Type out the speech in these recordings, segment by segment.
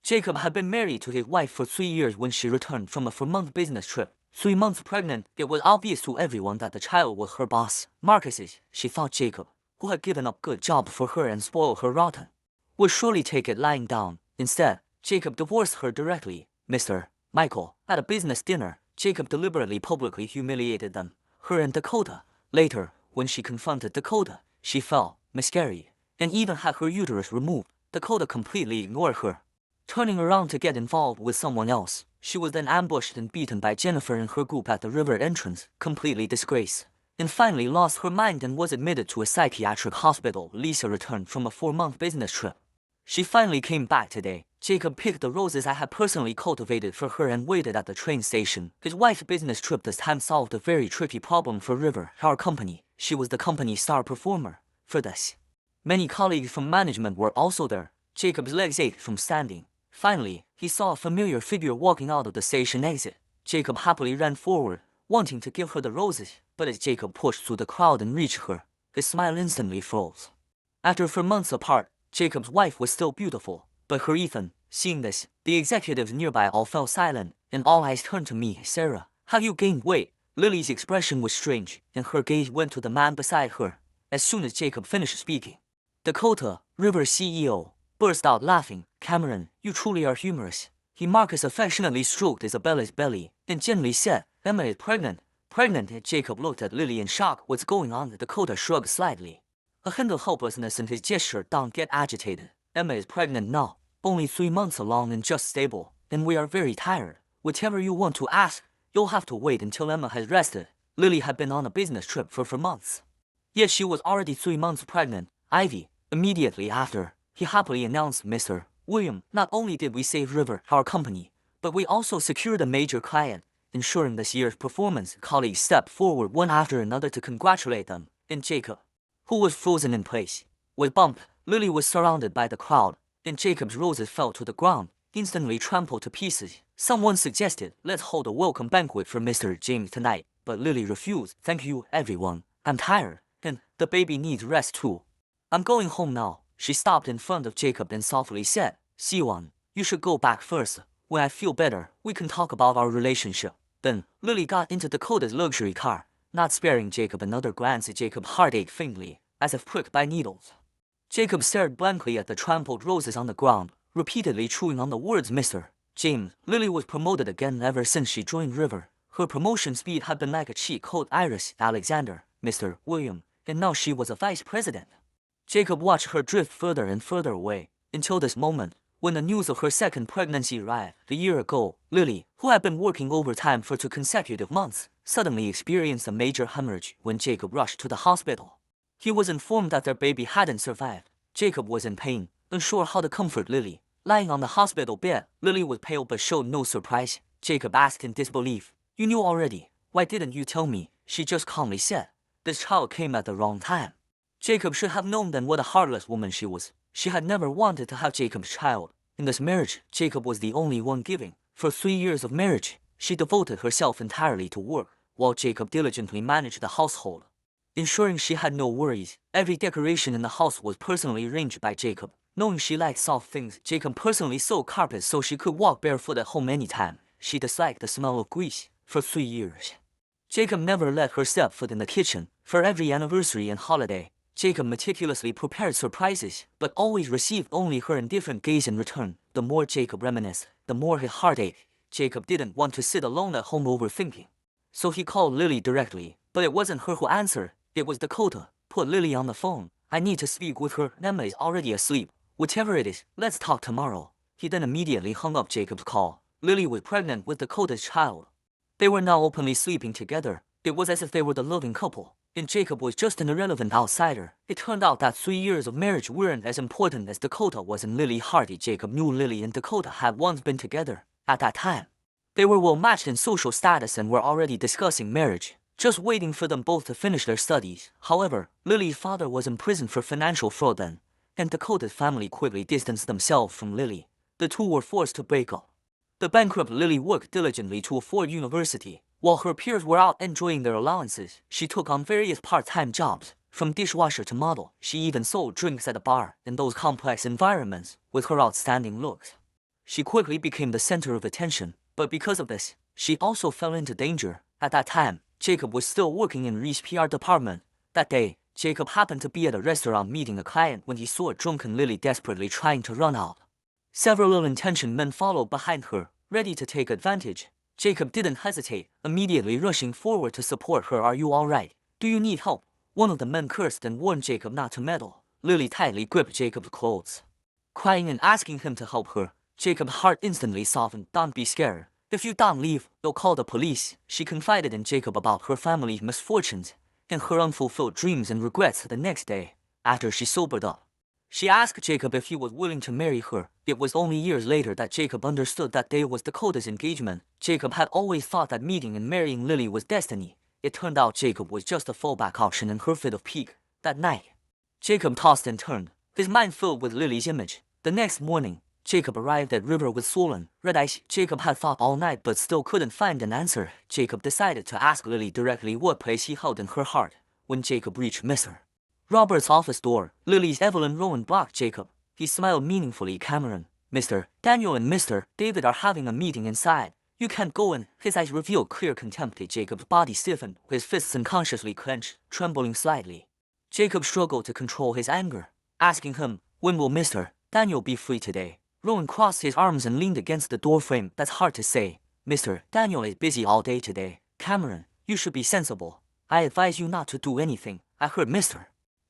Jacob had been married to his wife for 3 years when she returned from a 4-month business trip. 3 months pregnant, it was obvious to everyone that the child was her boss, Marcus's. She thought Jacob, who had given up good job for her and spoiled her rotten, would surely take it lying down. Instead, Jacob divorced her directly. Mr. Michael, at a business dinner, Jacob deliberately publicly humiliated them, her and Dakota. Later, when she confronted Dakota, she fell, miscarried, and even had her uterus removed. Dakota completely ignored her, turning around to get involved with someone else. She was then ambushed and beaten by Jennifer and her group at the river entrance, completely disgraced, and finally lost her mind and was admitted to a psychiatric hospital. Lisa returned from a 4-month business trip. She finally came back today. Jacob picked the roses I had personally cultivated for her and waited at the train station. His wife's business trip this time solved a very tricky problem for River, our company. She was the company's star performer. For this, many colleagues from management were also there. Jacob's legs ached from standing. Finally, he saw a familiar figure walking out of the station exit. Jacob happily ran forward, wanting to give her the roses, but as Jacob pushed through the crowd and reached her, his smile instantly froze. After 4 months apart, Jacob's wife was still beautiful, but her Ethan. Seeing this, the executives nearby all fell silent, and all eyes turned to me. Sarah, have you gained weight? Lily's expression was strange, and her gaze went to the man beside her. As soon as Jacob finished speaking, Dakota, River's CEO, burst out laughing. Cameron, you truly are humorous. Marcus affectionately stroked Isabella's belly, and gently said, Emma is pregnant. Pregnant? And Jacob looked at Lily in shock. What's going on? Dakota shrugged slightly, a hint of hopelessness in his gesture. Don't get agitated. Emma is pregnant now, only 3 months along and just stable, and we are very tired. Whatever you want to ask, you'll have to wait until Emma has rested. Lily had been on a business trip for 4 months, yet she was already 3 months pregnant. Ivy, immediately after, he happily announced, Mr. William, not only did we save River, our company, but we also secured a major client, ensuring this year's performance. Colleagues stepped forward one after another to congratulate them, and Jacob, who was frozen in place, was bumped. Lily was surrounded by the crowd, and Jacob's roses fell to the ground, instantly trampled to pieces. Someone suggested, let's hold a welcome banquet for Mr. James tonight, but Lily refused. Thank you, everyone. I'm tired, and the baby needs rest too. I'm going home now. She stopped in front of Jacob and softly said, Siwan, you should go back first. When I feel better, we can talk about our relationship. Then, Lily got into Dakota's luxury car, not sparing Jacob another glance. Jacob's heart ached faintly, as if pricked by needles. Jacob stared blankly at the trampled roses on the ground, repeatedly chewing on the words Mr. James. Lily was promoted again ever since she joined River. Her promotion speed had been like a cheat code. Iris, Alexander, Mr. William, and now she was a vice president. Jacob watched her drift further and further away, until this moment, when the news of her second pregnancy arrived. A year ago, Lily, who had been working overtime for 2 consecutive months, suddenly experienced a major hemorrhage. When Jacob rushed to the hospital, he was informed that their baby hadn't survived. Jacob was in pain, unsure how to comfort Lily. Lying on the hospital bed, Lily was pale but showed no surprise. Jacob asked in disbelief, You knew already. Why didn't you tell me? She just calmly said, This child came at the wrong time. Jacob should have known then what a heartless woman she was. She had never wanted to have Jacob's child. In this marriage, Jacob was the only one giving. For 3 years of marriage, she devoted herself entirely to work, while Jacob diligently managed the household, ensuring she had no worries. Every decoration in the house was personally arranged by Jacob. Knowing she liked soft things, Jacob personally sewed carpets so she could walk barefoot at home anytime. She disliked the smell of grease. For 3 years, Jacob never let her step foot in the kitchen. For every anniversary and holiday, Jacob meticulously prepared surprises, but always received only her indifferent gaze in return. The more Jacob reminisced, the more his heart ached. Jacob didn't want to sit alone at home overthinking, so he called Lily directly, but it wasn't her who answered. It was Dakota. Put Lily on the phone. I need to speak with her. Emma is already asleep. Whatever it is, let's talk tomorrow. He then immediately hung up Jacob's call. Lily was pregnant with Dakota's child. They were now openly sleeping together. It was as if they were the loving couple, and Jacob was just an irrelevant outsider. It turned out that 3 years of marriage weren't as important as Dakota was in Lily's heart. Jacob knew Lily and Dakota had once been together. At that time, they were well matched in social status and were already discussing marriage, just waiting for them both to finish their studies. However, Lily's father was in prison for financial fraud then, and Dakota's family quickly distanced themselves from Lily. The two were forced to break up. The bankrupt Lily worked diligently to afford university. While her peers were out enjoying their allowances, she took on various part-time jobs, from dishwasher to model. She even sold drinks at a bar. In those complex environments, with her outstanding looks, She quickly became the center of attention, but because of this, she also fell into danger. At that time, Jacob was still working in Ree's PR department. That day, Jacob happened to be at a restaurant meeting a client when he saw a drunken Lily desperately trying to run out. Several ill-intentioned men followed behind her, ready to take advantage. Jacob didn't hesitate, immediately rushing forward to support her. "Are you all right? Do you need help?" One of the men cursed and warned Jacob not to meddle. Lily tightly gripped Jacob's clothes, crying and asking him to help her. Jacob's heart instantly softened. "Don't be scared. If you don't leave, they'll call the police." She confided in Jacob about her family's misfortunes and her unfulfilled dreams and regrets. The next day, after she sobered up, she asked Jacob if he was willing to marry her. It was only years later that Jacob understood that day was Dakota's engagement. Jacob had always thought that meeting and marrying Lily was destiny. It turned out Jacob was just a fallback option in her fit of pique. That night, Jacob tossed and turned, his mind filled with Lily's image. The next morning, Jacob arrived at river with swollen, red eyes. Jacob had thought all night but still couldn't find an answer. Jacob decided to ask Lily directly what place he held in her heart. When Jacob reached Mr. Robert's office door, Lily's Evelyn Rowan blocked Jacob. He smiled meaningfully. "Cameron, Mr. Daniel and Mr. David are having a meeting inside. You can't go in." His eyes revealed clear contempt. Jacob's body stiffened, his fists unconsciously clenched, trembling slightly. Jacob struggled to control his anger, asking him, "When will Mr. Daniel be free today?" Rowan crossed his arms and leaned against the doorframe. "That's hard to say. Mr. Daniel is busy all day today. Cameron, you should be sensible. I advise you not to do anything. I heard Mr.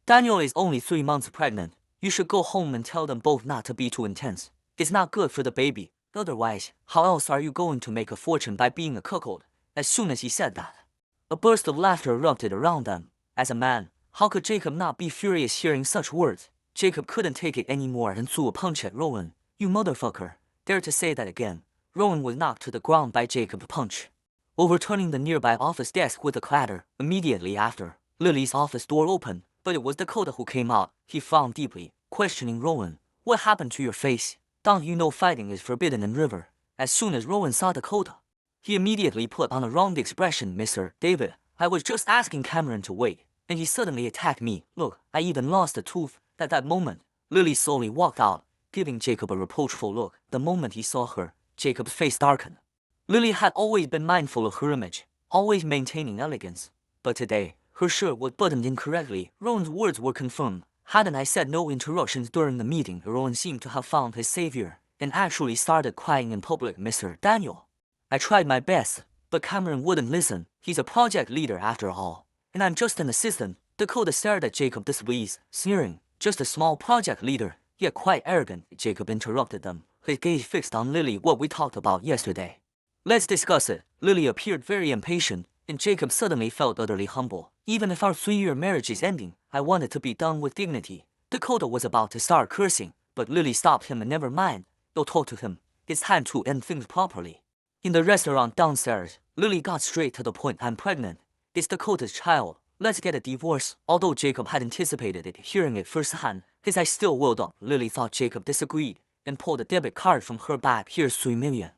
Daniel is only 3 months pregnant. You should go home and tell them both not to be too intense. It's not good for the baby. Otherwise, how else are you going to make a fortune by being a cuckold?" As soon as he said that, a burst of laughter erupted around them. As a man, how could Jacob not be furious hearing such words? Jacob couldn't take it anymore and threw a punch at Rowan. "You motherfucker, dare to say that again." Rowan was knocked to the ground by Jacob's punch, overturning the nearby office desk with a clatter. Immediately after, Lily's office door opened, but it was Dakota who came out. He frowned deeply, questioning Rowan. "What happened to your face? Don't you know fighting is forbidden in river?" As soon as Rowan saw Dakota, he immediately put on a wronged expression. "Mr. David, I was just asking Cameron to wait, and he suddenly attacked me. Look, I even lost a tooth." At that moment, Lily slowly walked out, giving Jacob a reproachful look. The moment he saw her, Jacob's face darkened. Lily had always been mindful of her image, always maintaining elegance. But today, her shirt was buttoned incorrectly. Rowan's words were confirmed. "Hadn't I said no interruptions during the meeting?" Rowan seemed to have found his savior, and actually started crying in public. "Mr. Daniel, I tried my best, but Cameron wouldn't listen. He's a project leader after all, and I'm just an assistant." Dakota stared at Jacob displeased, sneering. "Just a small project leader, yet quite arrogant." Jacob interrupted them, his gaze fixed on Lily. "What we talked about yesterday. Let's discuss it." Lily appeared very impatient, and Jacob suddenly felt utterly humble. "Even if our 3-year marriage is ending, I want it to be done with dignity." Dakota was about to start cursing, but Lily stopped him and "Never mind. Don't talk to him. It's time to end things properly." In the restaurant downstairs, Lily got straight to the point. "I'm pregnant. It's Dakota's child. Let's get a divorce." Although Jacob had anticipated it, hearing it firsthand, his eyes still welled up. Lily thought Jacob disagreed and pulled a debit card from her bag. "Here's 3 million.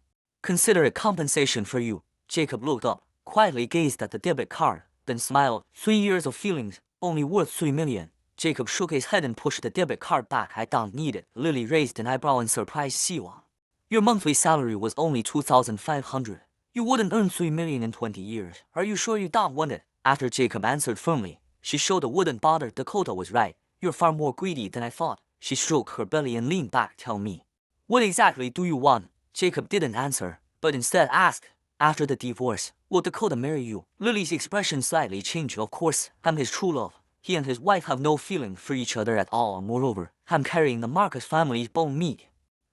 Consider it compensation for you." Jacob looked up, quietly gazed at the debit card, then smiled. 3 years of feelings, only worth 3 million. Jacob shook his head and pushed the debit card back. "I don't need it." Lily raised an eyebrow in surprise. "Siwa, your monthly salary was only 2,500. You wouldn't earn 3 million in 20 years. Are you sure you don't want it?" After Jacob answered firmly, she showed a wouldn't bother. Dakota was right. "You're far more greedy than I thought." She stroked her belly and leaned back. "Tell me, what exactly do you want?" Jacob didn't answer, but instead asked, "After the divorce, will Dakota marry you?" Lily's expression slightly changed. "Of course, I'm his true love. He and his wife have no feeling for each other at all. Moreover, I'm carrying the Marcus family's bone meat.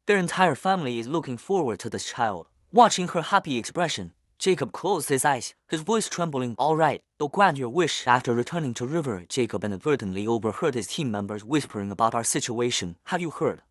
Their entire family is looking forward to this child." Watching her happy expression, Jacob closed his eyes, his voice trembling. "All right, they'll grant your wish." After returning to river, Jacob inadvertently overheard his team members whispering about our situation. "Have you heard?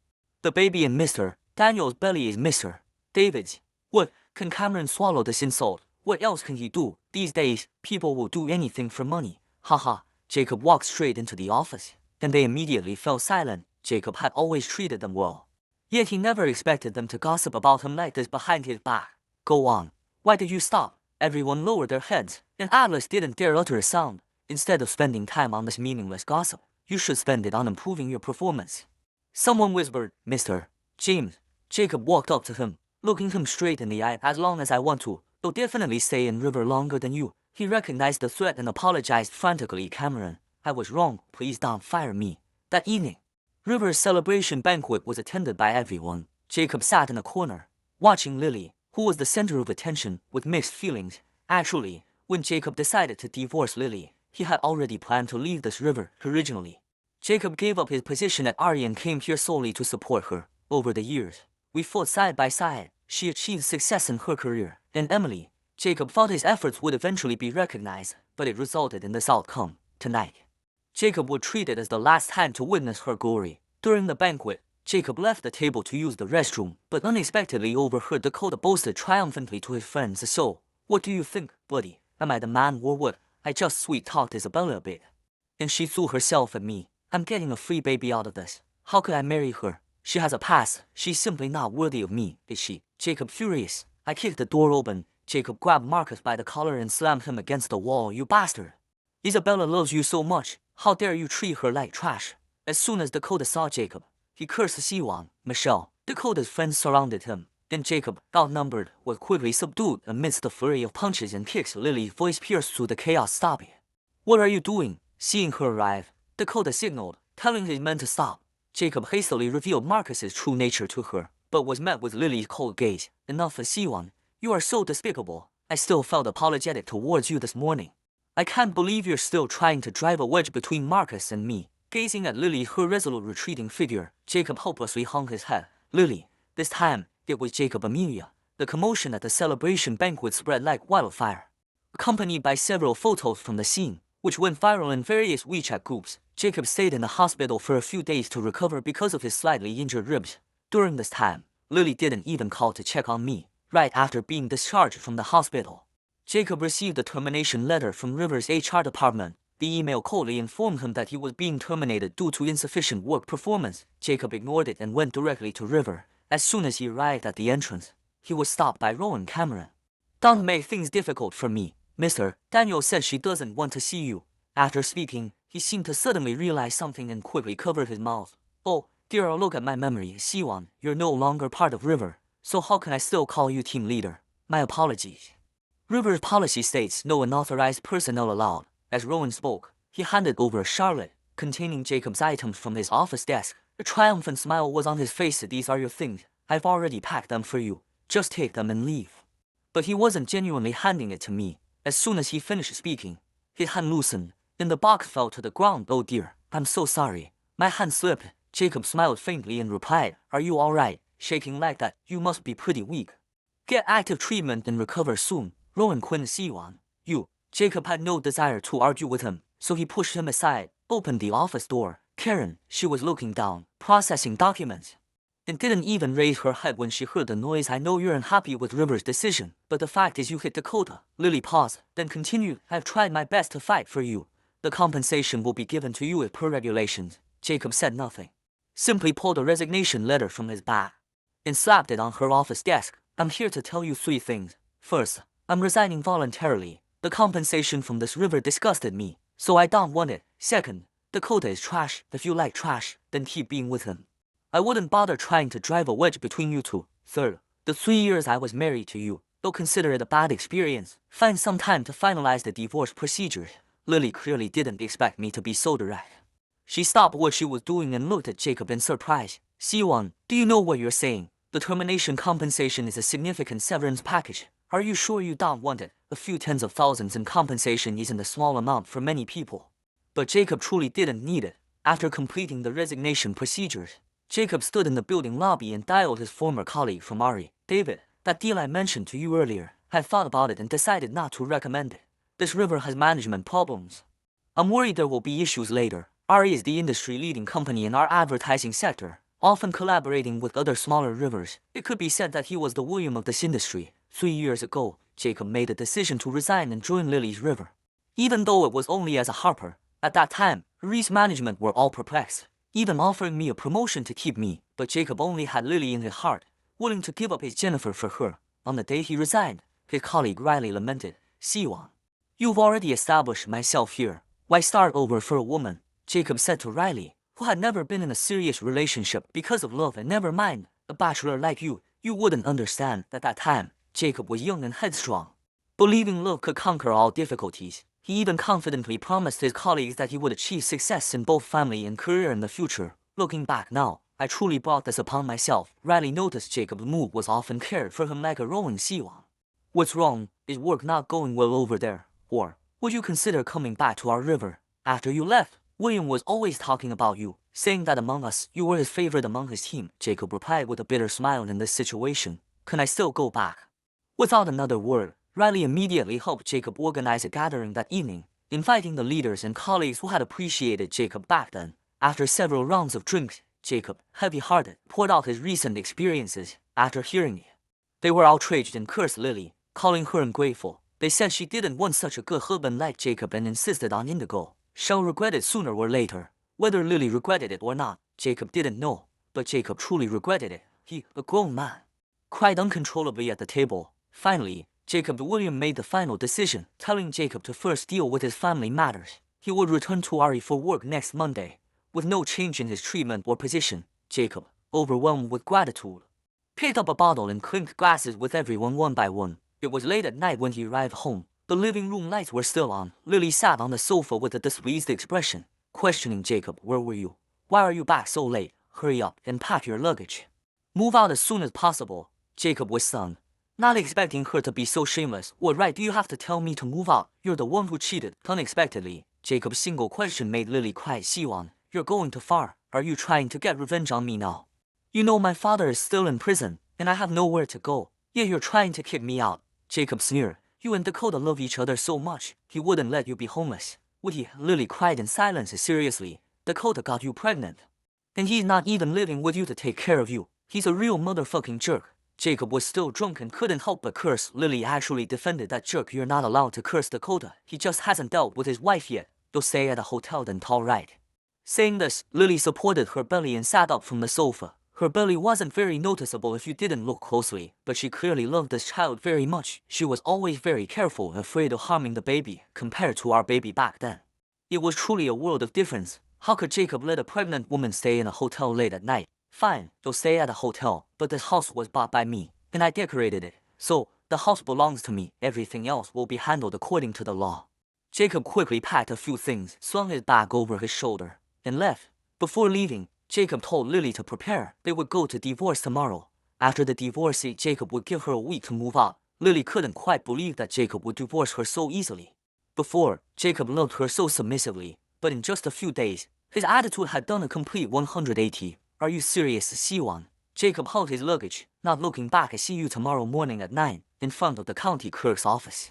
The baby in Mr. Daniel's belly is Mr. David's." "What? Can Cameron swallow this insult? What else can he do? These days, people will do anything for money." Haha. Jacob walked straight into the office, and they immediately fell silent. Jacob had always treated them well, yet he never expected them to gossip about him like this behind his back. "Go on. Why did you stop?" Everyone lowered their heads, and Atlas didn't dare utter a sound. "Instead of spending time on this meaningless gossip, you should spend it on improving your performance." Someone whispered, "Mr. James, Jacob walked up to him, looking him straight in the eye. As long as I want to, they'll definitely stay in river longer than you. He recognized the threat and apologized frantically. Cameron, I was wrong, please don't fire me. That evening, River's celebration banquet was attended by everyone. Jacob sat in a corner, watching Lily, who was the center of attention, with mixed feelings. Actually, when Jacob decided to divorce Lily, he had already planned to leave this river originally. Jacob gave up his position at Ari and came here solely to support her. Over the years, we fought side by side. She achieved success in her career. And Emily, Jacob thought his efforts would eventually be recognized, but it resulted in this outcome. Tonight, Jacob would treat it as the last hand to witness her glory. During the banquet, Jacob left the table to use the restroom, but unexpectedly overheard Dakota boasted triumphantly to his friends. So, what do you think, buddy? Am I the man or what? I just sweet-talked Isabella a bit, and she threw herself at me. I'm getting a free baby out of this. How could I marry her? She has a past. She's simply not worthy of me, is she? Jacob furious. I kicked the door open. Jacob grabbed Marcus by the collar and slammed him against the wall. You bastard! Isabella loves you so much. How dare you treat her like trash? As soon as Dakota saw Jacob, he cursed Siwan, Michelle. Dakota's friends surrounded him. Then Jacob, outnumbered, was quickly subdued amidst the flurry of punches and kicks. Lily's voice pierced through the chaos. Stop it. What are you doing? Seeing her arrive, Dakota signaled, telling his men to stop. Jacob hastily revealed Marcus's true nature to her, but was met with Lily's cold gaze. Enough, Siwan. You are so despicable. I still felt apologetic towards you this morning. I can't believe you're still trying to drive a wedge between Marcus and me. Gazing at Lily, her resolute retreating figure, Jacob hopelessly hung his head. Lily. This time, it was Jacob Amelia. The commotion at the celebration banquet spread like wildfire, accompanied by several photos from the scene, which went viral in various WeChat groups. Jacob stayed in the hospital for a few days to recover because of his slightly injured ribs. During this time, Lily didn't even call to check on me. Right after being discharged from the hospital, Jacob received a termination letter from River's HR department. The email coldly informed him that he was being terminated due to insufficient work performance. Jacob ignored it and went directly to River. As soon as he arrived at the entrance, he was stopped by Rowan Cameron. Don't make things difficult for me, mister. Daniel said she doesn't want to see you. After speaking, he seemed to suddenly realize something and quickly covered his mouth. Oh, dear, look at my memory. Siwan, you're no longer part of River, so how can I still call you team leader? My apologies. River's policy states no unauthorized personnel allowed. As Rowan spoke, he handed over a Charlotte containing Jacob's items from his office desk. A triumphant smile was on his face. These are your things. I've already packed them for you. Just take them and leave. But he wasn't genuinely handing it to me. As soon as he finished speaking, his hand loosened, and the box fell to the ground. Oh dear, I'm so sorry. My hand slipped. Jacob smiled faintly and replied, Are you alright? Shaking like that, you must be pretty weak. Get active treatment and recover soon. Rowan Quinn Siwan. You. Jacob had no desire to argue with him, so he pushed him aside, opened the office door. Karen, she was looking down, processing documents, and didn't even raise her head when she heard the noise. I know you're unhappy with River's decision, but the fact is you hit Dakota. Lily paused, then continued, I've tried my best to fight for you. The compensation will be given to you as per regulations. Jacob said nothing, simply pulled a resignation letter from his bag and slapped it on her office desk. I'm here to tell you 3 things. First, I'm resigning voluntarily. The compensation from this river disgusted me, so I don't want it. Second, Dakota is trash. If you like trash, then keep being with him. I wouldn't bother trying to drive a wedge between you two. Third, the 3 years I was married to you, don't consider it a bad experience. Find some time to finalize the divorce procedure. Lily clearly didn't expect me to be so direct. She stopped what she was doing and looked at Jacob in surprise. Siwan, do you know what you're saying? The termination compensation is a significant severance package. Are you sure you don't want it? A few tens of thousands in compensation isn't a small amount for many people. But Jacob truly didn't need it. After completing the resignation procedures, Jacob stood in the building lobby and dialed his former colleague from Ari. David, that deal I mentioned to you earlier, I thought about it and decided not to recommend it. This river has management problems. I'm worried there will be issues later. Ari is the industry-leading company in our advertising sector, often collaborating with other smaller rivers. It could be said that he was the William of this industry. 3 years ago, Jacob made a decision to resign and join Lily's River. Even though it was only as a harper, at that time, Reese management were all perplexed, even offering me a promotion to keep me. But Jacob only had Lily in his heart, willing to give up his Jennifer for her. On the day he resigned, his colleague Riley lamented, Siwan, you've already established myself here. Why start over for a woman? Jacob said to Riley, who had never been in a serious relationship because of love. And never mind A bachelor like you wouldn't understand. At that time, Jacob was young and headstrong, believing love could conquer all difficulties. He even confidently promised his colleagues that he would achieve success in both family and career in the future. Looking back now, I truly brought this upon myself. Riley noticed Jacob's mood was off and cared for him like a rowing seawall. What's wrong? Is work not going well over there? Or would you consider coming back to our river? After you left, William was always talking about you, saying that among us, you were his favorite among his team. Jacob replied with a bitter smile. In this situation, can I still go back? Without another word, Riley immediately helped Jacob organize a gathering that evening, inviting the leaders and colleagues who had appreciated Jacob back then. After several rounds of drinks, Jacob, heavy-hearted, poured out his recent experiences. After hearing it, they were outraged and cursed Lily, calling her ungrateful. They said she didn't want such a good husband like Jacob and insisted on Indigo. She'll regret it sooner or later. Whether Lily regretted it or not, Jacob didn't know, but Jacob truly regretted it. He, a grown man, cried uncontrollably at the table. Finally, Jacob and William made the final decision, telling Jacob to first deal with his family matters. He would return to Ari for work next Monday. With no change in his treatment or position, Jacob, overwhelmed with gratitude, picked up a bottle and clinked glasses with everyone one by one. It was late at night when he arrived home. The living room lights were still on. Lily sat on the sofa with a displeased expression, questioning Jacob. Where were you? Why are you back so late? Hurry up and pack your luggage. Move out as soon as possible. Jacob was stunned, not expecting her to be so shameless. What right do you have to tell me to move out? You're the one who cheated. Unexpectedly, Jacob's single question made Lily cry. Siwon, you're going too far. Are you trying to get revenge on me now? You know my father is still in prison, and I have nowhere to go. Yet you're trying to kick me out. Jacob sneered. You and Dakota love each other so much, he wouldn't let you be homeless, would he? Lily cried in silence. Seriously, Dakota got you pregnant, and he's not even living with you to take care of you. He's a real motherfucking jerk. Jacob was still drunk and couldn't help but curse. Lily actually defended that jerk. You're not allowed to curse Dakota. He just hasn't dealt with his wife yet. They'll stay at a hotel then, all right. Saying this, Lily supported her belly and sat up from the sofa. Her belly wasn't very noticeable if you didn't look closely, but she clearly loved this child very much. She was always very careful, afraid of harming the baby, compared to our baby back then. It was truly a world of difference. How could Jacob let a pregnant woman stay in a hotel late at night? Fine, they'll stay at a hotel, but this house was bought by me, and I decorated it, so the house belongs to me. Everything else will be handled according to the law. Jacob quickly packed a few things, swung his bag over his shoulder, and left. Before leaving, Jacob told Lily to prepare. They would go to divorce tomorrow. After the divorce, Jacob would give her a week to move out. Lily couldn't quite believe that Jacob would divorce her so easily. Before, Jacob loved her so submissively, but in just a few days, his attitude had done a complete 180. Are you serious, Siwon? Jacob hugged his luggage, not looking back. I see you tomorrow morning at 9, in front of the county clerk's office.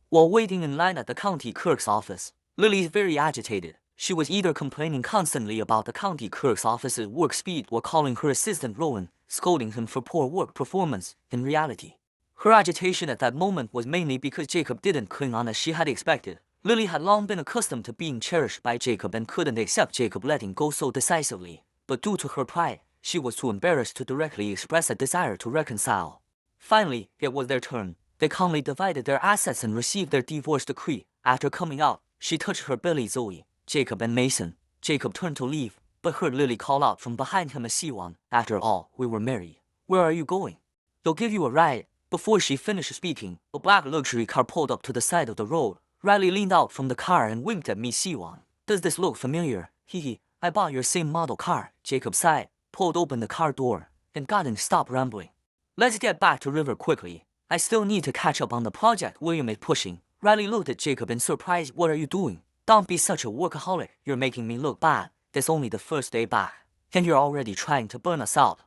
While waiting in line at the county clerk's office, Lily is very agitated. She was either complaining constantly about the county clerk's office's work speed or calling her assistant Rowan, scolding him for poor work performance. In reality, her agitation at that moment was mainly because Jacob didn't cling on as she had expected. Lily had long been accustomed to being cherished by Jacob and couldn't accept Jacob letting go so decisively. But due to her pride, she was too embarrassed to directly express a desire to reconcile. Finally, it was their turn. They calmly divided their assets and received their divorce decree. After coming out, she touched her belly. Zoe, Jacob and Mason. Jacob turned to leave, but heard Lily call out from behind him as Siwon. After all, we were married. Where are you going? They'll give you a ride. Before she finished speaking, a black luxury car pulled up to the side of the road. Riley leaned out from the car and winked at me. Siwon, does this look familiar? Hee, I bought your same model car. Jacob sighed, pulled open the car door, and got in. Stop rambling. Let's get back to river quickly. I still need to catch up on the project William is pushing. Riley looked at Jacob in surprise. What are you doing? Don't be such a workaholic. You're making me look bad. It's only the first day back, and you're already trying to burn us out.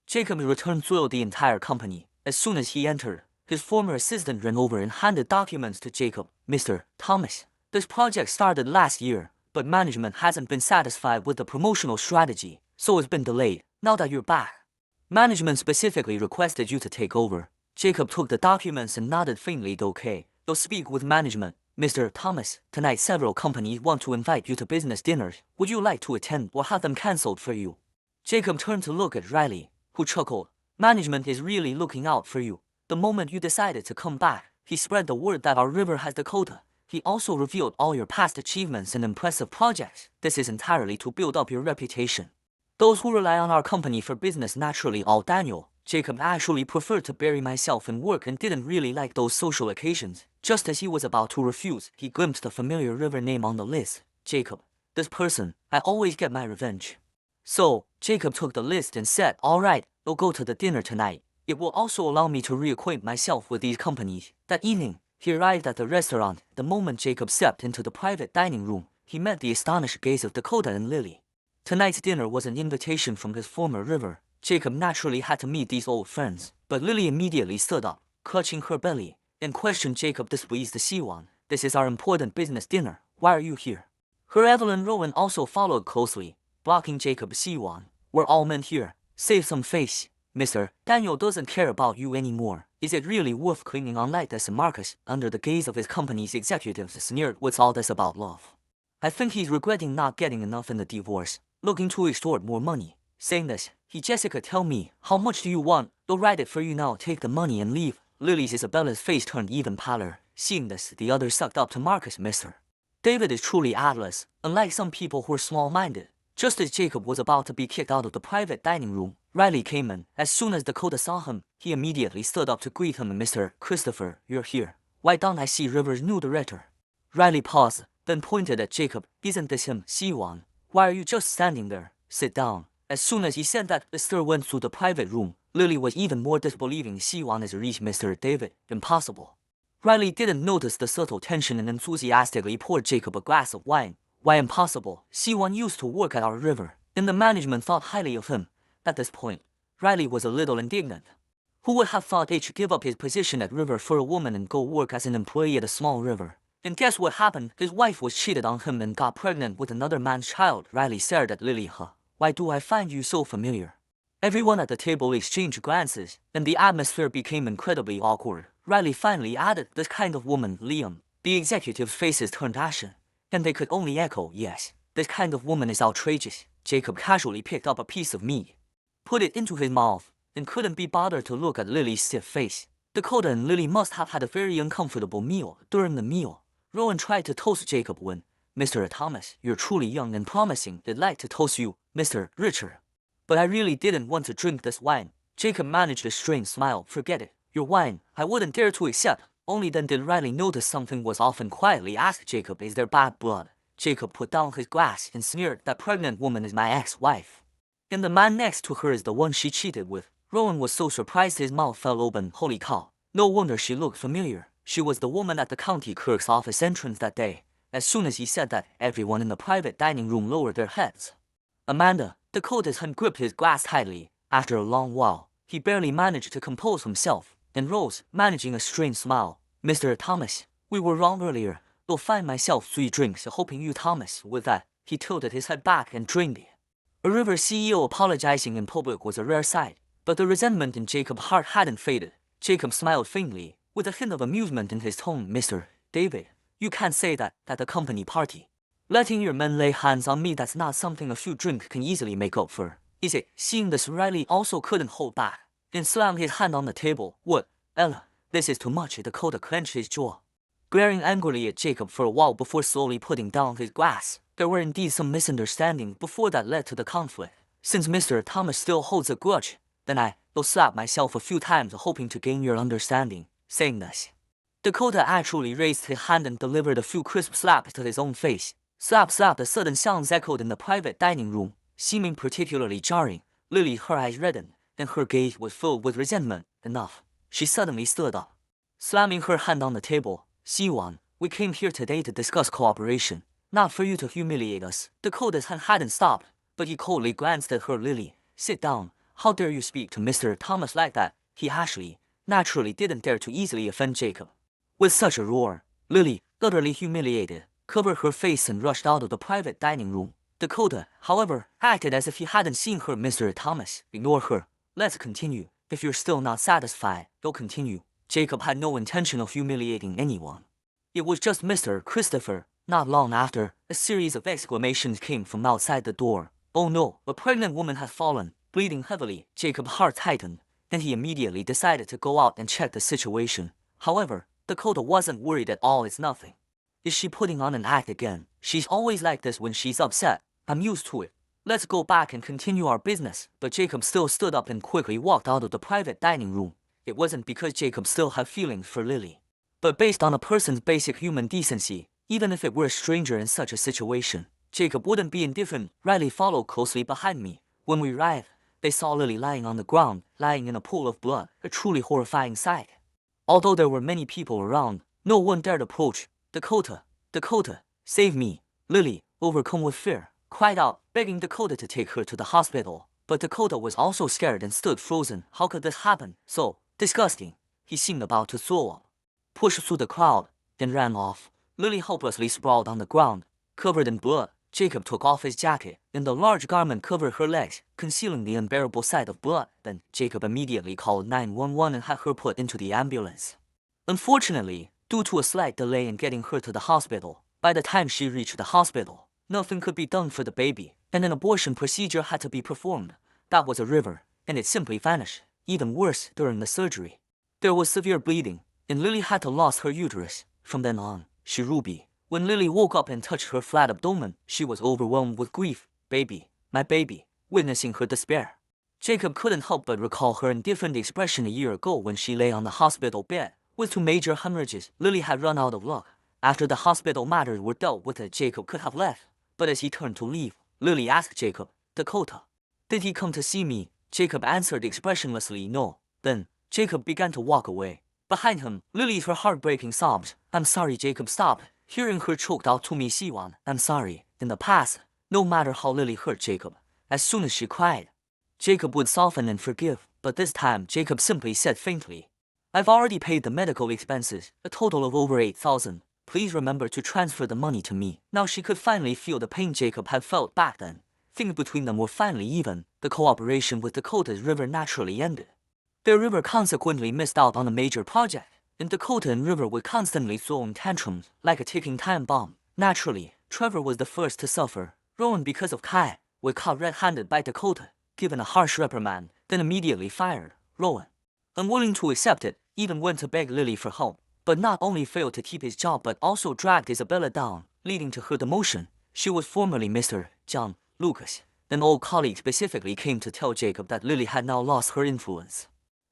Jacob returned through the entire company. As soon as he entered, his former assistant ran over and handed documents to Jacob. Mr. Thomas, this project started last year, but management hasn't been satisfied with the promotional strategy, so it's been delayed. Now that you're back, management specifically requested you to take over. Jacob took the documents and nodded faintly. Okay, they'll speak with management. Mr. Thomas, tonight several companies want to invite you to business dinners. Would you like to attend or have them cancelled for you? Jacob turned to look at Riley, who chuckled. Management is really looking out for you. The moment you decided to come back, he spread the word that our river has Dakota. He also revealed all your past achievements and impressive projects. This is entirely to build up your reputation. Those who rely on our company for business naturally all Daniel. Jacob actually preferred to bury myself in work and didn't really like those social occasions. Just as he was about to refuse, he glimpsed a familiar river name on the list. Jacob. This person. I always get my revenge. So, Jacob took the list and said, alright, we'll go to the dinner tonight. It will also allow me to reacquaint myself with these companies. That evening, he arrived at the restaurant. The moment Jacob stepped into the private dining room, he met the astonished gaze of Dakota and Lily. Tonight's dinner was an invitation from his former river. Jacob naturally had to meet these old friends, but Lily immediately stood up, clutching her belly, and questioned Jacob. Displeased the Siwan. This is our important business dinner. Why are you here? Her Evelyn Rowan also followed closely, blocking Jacob. Siwan. We're all men here. Save some face. Mr. Daniel doesn't care about you anymore. Is it really worth clinging on like this? Marcus, under the gaze of his company's executives, sneered. What's all this about love? I think he's regretting not getting enough in the divorce, looking to extort more money. Saying this, Jessica, tell me, how much do you want? They'll write it for you now. Take the money and leave. Lily's Isabella's face turned even paler. Seeing this, the others sucked up to Marcus. Mr. David is truly Atlas, unlike some people who are small-minded. Just as Jacob was about to be kicked out of the private dining room, Riley came in. As soon as Dakota saw him, he immediately stood up to greet him. Mr. Christopher, you're here. Why don't I see River's new director? Riley paused, then pointed at Jacob. Isn't this him? Siwan. Why are you just standing there? Sit down. As soon as he said that, the stir went through the private room. Lily was even more disbelieving. Siwan is rich, Mr. David. Impossible. Riley didn't notice the subtle tension and enthusiastically poured Jacob a glass of wine. Why impossible? Siwan used to work at our river, and the management thought highly of him. At this point, Riley was a little indignant. Who would have thought he'd give up his position at river for a woman and go work as an employee at a small river? And guess what happened? His wife was cheated on him and got pregnant with another man's child. Riley stared at Lily. Why do I find you so familiar? Everyone at the table exchanged glances, and the atmosphere became incredibly awkward. Riley finally added, this kind of woman, Liam. The executives' faces turned ashen, and they could only echo, yes, this kind of woman is outrageous. Jacob casually picked up a piece of meat, put it into his mouth, and couldn't be bothered to look at Lily's stiff face. Dakota and Lily must have had a very uncomfortable meal. During the meal, Rowan tried to toast Jacob when, Mr. Thomas, you're truly young and promising. They'd like to toast you, Mr. Richard. But I really didn't want to drink this wine. Jacob managed a strained smile. Forget it. Your wine, I wouldn't dare to accept. Only then did Riley notice something was off and quietly asked Jacob, is there bad blood? Jacob put down his glass and sneered, that pregnant woman is my ex-wife. And the man next to her is the one she cheated with. Rowan was so surprised his mouth fell open. Holy cow. No wonder she looked familiar. She was the woman at the county clerk's office entrance that day. As soon as he said that, everyone in the private dining room lowered their heads. Amanda, Dakota's hand gripped his glass tightly. After a long while, he barely managed to compose himself, and rose, managing a strained smile. Mr. Thomas, we were wrong earlier. You'll find myself 3 drinks, hoping you, Thomas. With that, he tilted his head back and drained it. A river CEO apologizing in public was a rare sight, but the resentment in Jacob's heart hadn't faded. Jacob smiled faintly, with a hint of amusement in his tone. Mr. David, you can't say that at a company party. Letting your men lay hands on me, that's not something a few drinks can easily make up for, is it? Seeing this, Riley also couldn't hold back, and slammed his hand on the table. What, Ella, this is too much. Dakota clenched his jaw, glaring angrily at Jacob for a while before slowly putting down his glass. There were indeed some misunderstandings before that led to the conflict. Since Mr. Thomas still holds a grudge, then will slap myself a few times hoping to gain your understanding. Saying this, Dakota actually raised his hand and delivered a few crisp slaps to his own face. Slap, slap. The sudden sounds echoed in the private dining room, seeming particularly jarring. Lily, her eyes reddened, and her gaze was filled with resentment. Enough. She suddenly stood up, slamming her hand on the table. Siwan, we came here today to discuss cooperation, not for you to humiliate us. Dakota's hand hadn't stopped, but he coldly glanced at her. Lily, sit down. How dare you speak to Mr. Thomas like that? He actually, naturally didn't dare to easily offend Jacob. With such a roar, Lily, utterly humiliated, covered her face and rushed out of the private dining room. Dakota, however, acted as if he hadn't seen her. Mr. Thomas, ignore her. Let's continue. If you're still not satisfied, you'll continue. Jacob had no intention of humiliating anyone. It was just Mr. Christopher. Not long after, a series of exclamations came from outside the door. Oh no, a pregnant woman had fallen, bleeding heavily. Jacob's heart tightened, and he immediately decided to go out and check the situation. However, Dakota wasn't worried at all. It's nothing. Is she putting on an act again? She's always like this when she's upset. I'm used to it. Let's go back and continue our business. But Jacob still stood up and quickly walked out of the private dining room. It wasn't because Jacob still had feelings for Lily, but based on a person's basic human decency. Even if it were a stranger in such a situation, Jacob wouldn't be indifferent. Riley followed closely behind me. When we arrived, they saw Lily lying on the ground, lying in a pool of blood, a truly horrifying sight. Although there were many people around, no one dared approach. Dakota, Dakota, save me! Lily, overcome with fear, cried out, begging Dakota to take her to the hospital. But Dakota was also scared and stood frozen. How could this happen? So disgusting. He seemed about to throw up, pushed through the crowd, then ran off. Lily helplessly sprawled on the ground, covered in blood. Jacob took off his jacket, and the large garment covered her legs, concealing the unbearable sight of blood. Then Jacob immediately called 911 and had her put into the ambulance. Unfortunately, due to a slight delay in getting her to the hospital, by the time she reached the hospital, nothing could be done for the baby, and an abortion procedure had to be performed. That was a river, and it simply vanished. Even worse, during the surgery, there was severe bleeding, and Lily had to lose her uterus. From then on, she ruby. When Lily woke up and touched her flat abdomen, she was overwhelmed with grief. Baby, my baby, witnessing her despair. Jacob couldn't help but recall her indifferent expression a year ago when she lay on the hospital bed. With 2 major hemorrhages, Lily had run out of luck. After the hospital matters were dealt with, Jacob could have left. But as he turned to leave, Lily asked Jacob, Dakota, did he come to see me? Jacob answered expressionlessly, no. Then, Jacob began to walk away. Behind him, Lily's her heartbreaking sobs. I'm sorry. Jacob stopped, hearing her choked out to me. Siwan, I'm sorry. In the past, no matter how Lily hurt Jacob, as soon as she cried, Jacob would soften and forgive. But this time, Jacob simply said faintly, I've already paid the medical expenses, a total of over 8,000. Please remember to transfer the money to me. Now she could finally feel the pain Jacob had felt back then. Things between them were finally even. The cooperation with Dakota's river naturally ended. Their river consequently missed out on a major project, and Dakota and River were constantly throwing tantrums like a ticking time bomb. Naturally, Trevor was the first to suffer. Rowan, because of Kai, was caught red-handed by Dakota, given a harsh reprimand, then immediately fired. Rowan, unwilling to accept it, even went to beg Lily for help, but not only failed to keep his job but also dragged Isabella down, leading to her demotion. She was formerly Mr. John Lucas. An old colleague specifically came to tell Jacob that Lily had now lost her influence,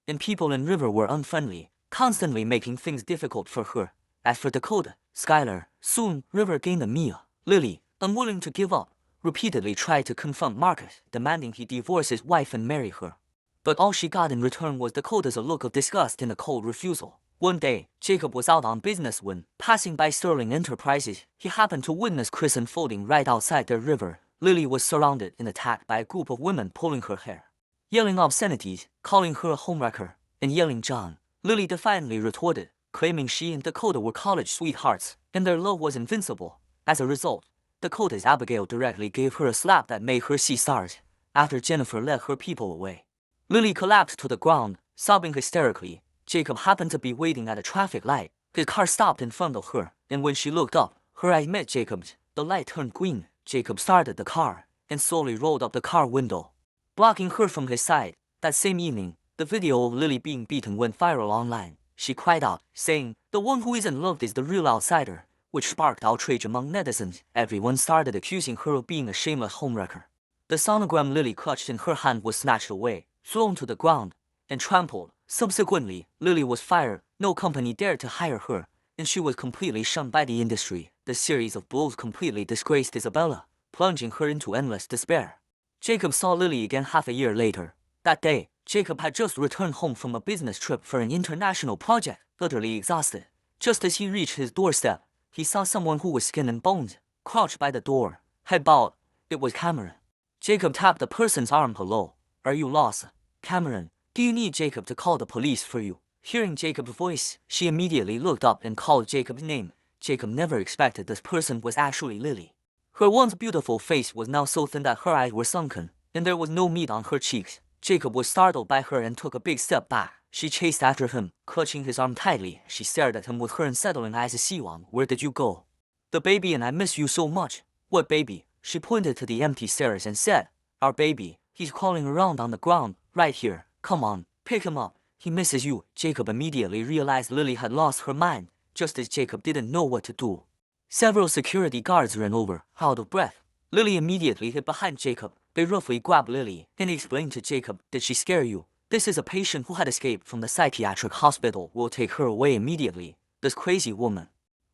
and people in River were unfriendly, constantly making things difficult for her. As for Dakota, Skylar, soon River gained a Mia. Lily, unwilling to give up, repeatedly tried to confront Marcus, demanding he divorce his wife and marry her. But all she got in return was Dakota's a look of disgust and a cold refusal. One day, Jacob was out on business when, passing by Sterling Enterprises, he happened to witness Chris unfolding right outside their river. Lily was surrounded and attacked by a group of women pulling her hair, yelling obscenities, calling her a homewrecker, and yelling John. Lily defiantly retorted, claiming she and Dakota were college sweethearts, and their love was invincible. As a result, Dakota's Abigail directly gave her a slap that made her see stars. After Jennifer led her people away, Lily collapsed to the ground, sobbing hysterically. Jacob happened to be waiting at a traffic light. His car stopped in front of her, and when she looked up, her eyes met Jacob's. The light turned green. Jacob started the car, and slowly rolled up the car window, blocking her from his side. That same evening, the video of Lily being beaten went viral online. She cried out, saying, "The one who isn't loved is the real outsider," which sparked outrage among netizens. Everyone started accusing her of being a shameless homewrecker. The sonogram Lily clutched in her hand was snatched away, thrown to the ground, and trampled. Subsequently, Lily was fired. No company dared to hire her, and she was completely shunned by the industry. The series of blows completely disgraced Isabella, plunging her into endless despair. Jacob saw Lily again half a year later. That day, Jacob had just returned home from a business trip for an international project, utterly exhausted. Just as he reached his doorstep, he saw someone who was skin and bones, crouched by the door, head bowed. It was Cameron. Jacob tapped the person's arm. "Hello, are you lost, Cameron? Do you need Jacob to call the police for you?" Hearing Jacob's voice, she immediately looked up and called Jacob's name. Jacob never expected this person was actually Lily. Her once beautiful face was now so thin that her eyes were sunken, and there was no meat on her cheeks. Jacob was startled by her and took a big step back. She chased after him, clutching his arm tightly. She stared at him with her unsettling eyes. "Siwang, where did you go?" "The baby and I miss you so much." "What baby?" She pointed to the empty stairs and said, "Our baby. He's crawling around on the ground, right here. Come on, pick him up. He misses you." Jacob immediately realized Lily had lost her mind, just as Jacob didn't know what to do. Several security guards ran over, out of breath. Lily immediately hid behind Jacob, They roughly grabbed Lily and explained to Jacob, "Did she scare you? This is a patient who had escaped from the psychiatric hospital. We'll take her away immediately. This crazy woman.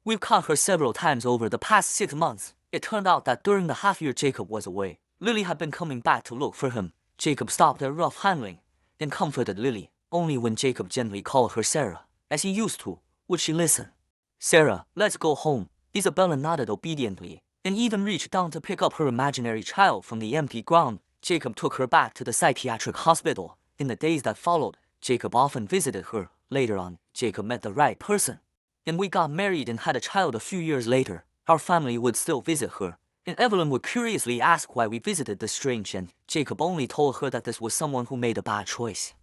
We've caught her several times over the past 6 months." It turned out that during the half year Jacob was away, Lily had been coming back to look for him. Jacob stopped their rough handling and comforted Lily. Only when Jacob gently called her Sarah, as he used to, would she listen. "Sarah, let's go home." Isabella nodded obediently and even reached down to pick up her imaginary child from the empty ground. Jacob took her back to the psychiatric hospital. In the days that followed, Jacob often visited her. Later on, Jacob met the right person, and we got married and had a child a few years later. Our family would still visit her, and Evelyn would curiously ask why we visited the strange, and Jacob only told her that this was someone who made a bad choice.